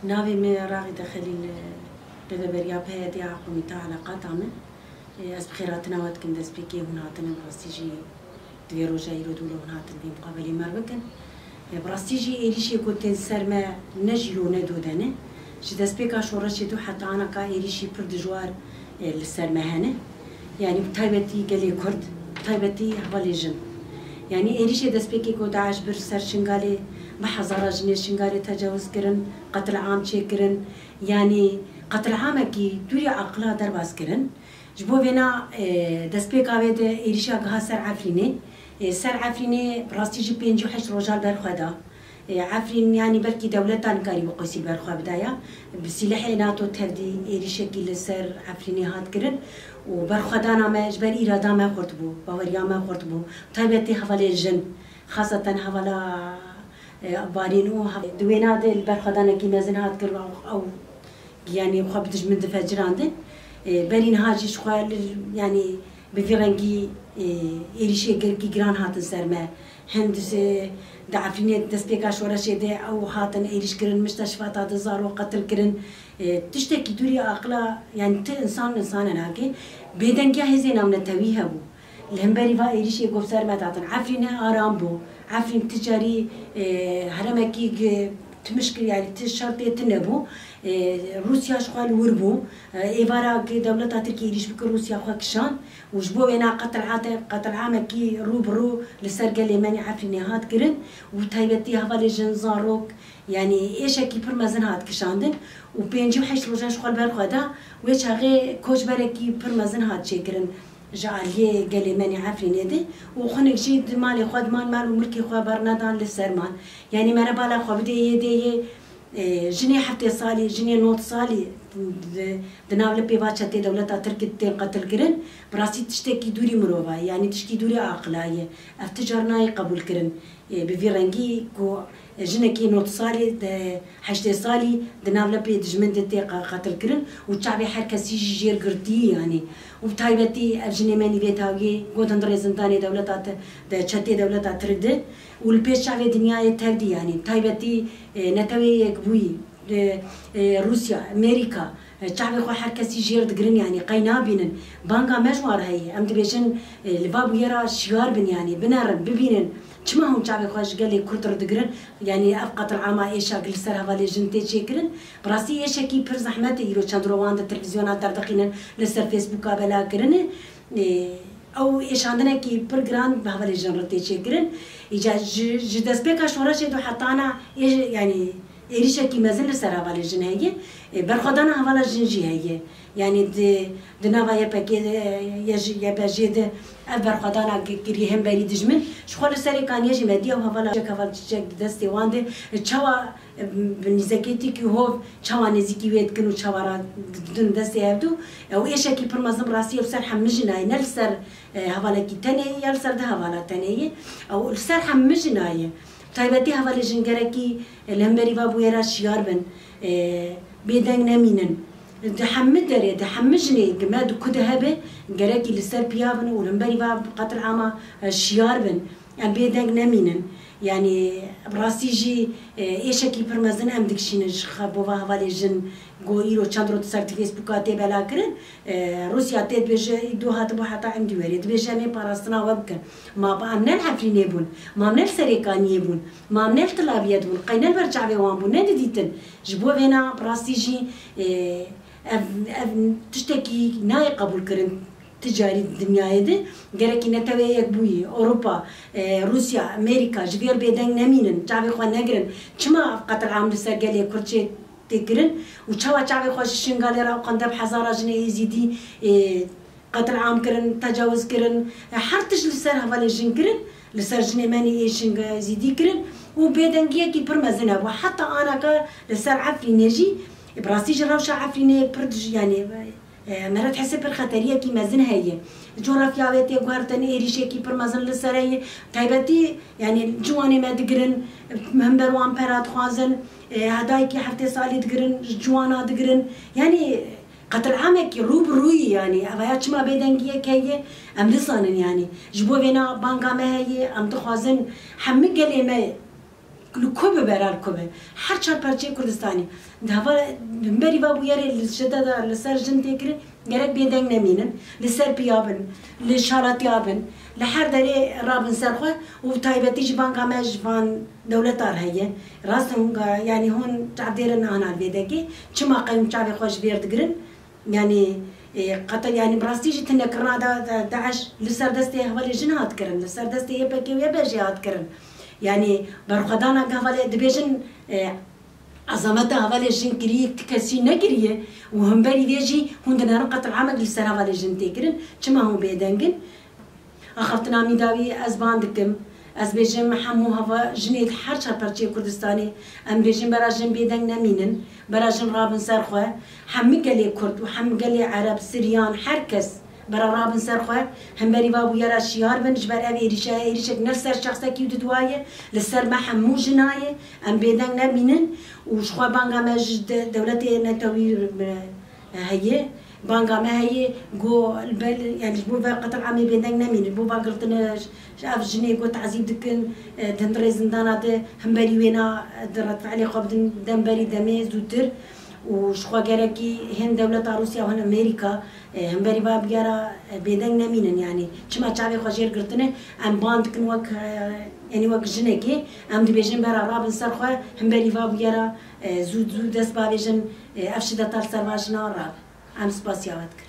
ناوي من راغي داخل لدبريا بهادي عقومي تاع علاقات عمل از بخيراتنا وات كنت اسبيكي هناتنا براستيجي ديرو جاي ردولو هناتن في مقابلة مربكن براستيجي إيريشي كنت سرما نجلو ندو دانه جد اسبيكا شورشي دو حتى أنا كا إيريشي بردجوار للسرما هنا يعني بتايبتي قالي كرد بتايبتي هبالي جن يعني إيريشي دسبيكي كنت عاش برسر شنغالي بحزارة جنيه شنغالي تجاوز كرن قتل عام شي كرن يعني قتل عامكي دوري عقلا درباز كرن جبو بينا دسبيكا بيد إيريشا قها سر عفريني سر عفريني براستيجي بينجو حش رجال برخدا عفرين يعني بركي دولتان كاري بقوسي برخوا بدايا بسلاح ناتو تهدي إيريشا كي لسر عفريني هات كرن وبرخدانا ما جبر إرادا ما خرطبو باوريا ما خرطبو طيبتي حوالي الجن خاصة حوالا بارينو دوينا دي البرخدانا كي مازن هات كر أو يعني خبتش من دفجران دي برين هاجي شخوال يعني بفيرنجي إيريشي كي جران هات السرما هندس دعفريني دسبيكا شورشي دي أو هاتن إيريش كرن مستشفيات هات زارو قتل كرن تشتكي دوري أقلا يعني إنسان هاكي بيدنجي هزي نامنا تويها بو الهمبري فا إيريشي يقول سرما تعطن عفرينا آرام بو عفرين تجاري هرمكي تمشكل يعني تشرطي تنبو روسيا شغال وربو إيفارا دولة تركيا إيريش بك روسيا خاكشان وجبو هنا قتل عامكي رو لسرقة اليماني عفريني هات كرن وتايبتي هفالي جنزاروك يعني إيش كي برمزن هات كشاندن وبينجي وحش روجان شغال بالخدا ويش هغي كوش بركي برمزن هات شكرن جعليه قال ماني عفريني دي وخنك جيد مالي خد مال وملكي خوا برنادان للسرمان يعني ما بالا خوا بدي يدي جني حتى صالي جني نوت صالي دناول بيباتشتي دولة تركيا قتل كرن براسي تشتكي دوري مروبا يعني تشتكي دوري عقلاية افتجارناي قبول كرن بفيرنجي كو جنكي نوت صالي حشتي صالي دناول بي دجمنت تي قتل كرن وتشعبي حركة سيجي جير قرتي يعني وبتايبتي أفجني ماني بيتاوي قدن دريزنتاني دولة تشتي دولة ترد والبيش شعبي دنيا تهدي يعني بتايبتي نتوي يكبوي روسيا أمريكا شعبي خو حركة سيجير دقرن يعني قينا بينن بانقا مجوار هي أم تبيشن الباب يرى شيار بن يعني بنار ببينن كما هم شعبي خوش قال لي كرتر دقرن يعني أفقط العامة إيشا قل سر هذا جنتي شكرن براسي إيشا كي بر زحمة يرو شندروان التلفزيونات تردقين لسر فيسبوك بلا كرن أو إيش عندنا كي برجرام بهذا الجنرتي شكرن إجا جدس بيكا شورش يدو حطانا إيش يعني إيريشا كي مازال سر هذا الجن هي برخدانا هذا الجنجي هي يعني دناوا يبكي يبجد برخدانا كريهم بريد جمن شخول سري كان يجي مديا وهذا كفال تشك دستي واند تشوا بنزكيتي كي هو تشوا نزكي ويد كنو تشوا دون دستي هادو أو إيش كي برمزم راسي وسر حمجنا نلسر هذا كي تاني يلسر ده هذا تاني أو السر حمجنا طيبتي هذا الجنجركي الهمبري بابو يرى شيار بن بيدن نمينن دحمد دري دحمجني جماد كدهبه جركي لسر بيابن والهمبري باب قتل عامة شيار بن أم بيدن نمينن يعني براسيجي إيش كي برمزن أم دكشين خبوا هذا الجن قويرو تشاندرو تسرت فيسبوكاتي بلا كرن روسيا تيت بيجا يدوها تبو حتى عندي وريد بيجا مي باراستنا وبكن ما بأمنال حفرين يبون ما منال سريكان يبون ما منال طلاب يدون قينال برجع بيوان بون نديتن جبوا هنا براسيجي تشتكي ناي قبول كرن تجاري الدنيا هذه جركي نتوي يكبوي أوروبا روسيا أمريكا جبير بيدن نمينن شعبي خوان نجرن كما قتل عام لسرقالي كرتشي تكرن وشوا شعبي خوش شنقالي راو قندب حزارة جنيه يزيدي قتل عام كرن تجاوز كرن حرتش لسر هذا الجن كرن لسر جنيه ماني إيشنج يزيدي كرن وبيدن جيا كي برمزنا وحتى أنا كا لسر عفريني جي براسي جراوش عفريني بردج يعني مرات حسب الخطرية كي مازن هي جغرافياويتي قهرتن إيريشي كي برمزن للسراي تايبتي يعني جواني ما دقرن مهمبر وان برات خوازن هداي كي حفتي صالي دقرن جوانا دقرن يعني قتل عامك روبروي يعني أبايات ما بيدنجيه كيه أم لسانن يعني جبوا بينا بانقا ما هي أم تخوازن حمق لي ما لكوبه برال كوبه هر چهار پرچه کردستانی دهوا بری بابو یاری لشده دار لسر جن تکره گرک بیدنگ نمینن لسر پیابن لشارات یابن لحر داری رابن سرخواه و تایبتی جبان قامش فان دولت دار هیه راست هونگا يعني هون تعبديرن أنا البيدقي كما قيم شعبي خوش بيردقرن يعني قتل يعني براستيجي تنكرنا داعش لسر دستي هولي جنات كرن لسر دستي يبكي ويبجي هات كرن يعني برخدانا كهولي دبيجن عظمتها هولي جن كريه كسي نكريه وهم بري بيجي هون دنا قتل عمق لسر هولي جن تكرن كما هون بيدنقن أخفتنا ميداوي أزباندكم از بیشتر همو هوا جنید هر چهار پرچه کردستانی ام بیشتر براجن بیدن نمینن براجن رابن سرخواه همه گلی کرد و همه گلی عرب سریان هر کس برا رابن سرخواه هم بری بابو یارا شیار بنج برا ایریشه نفس شخصا کیو ددوایه لسر ما همو جنایه ام بیدن نمینن و شخوا بانگا مجد دولت نتوی هیه بانگا ما هي جو البل يعني بو قتل عامي بينك نمين بو قلتنا شاف جني قلت عزيب دكن دندري زندانا ده هم بري وينا درت فعلي قبض دمبري دمي زوتر وشخوا جركي هند دولة روسيا وهن أمريكا هم بري باب جرا بينك نمين يعني شما شعبي خجير قلتنا أم باند كن وك يعني وك جنكي أم دي بيجن برا رابن سرخوا هم بري باب جرا زود دس بابيجن أفشدة تال سرواجنا راب. I'm supposed to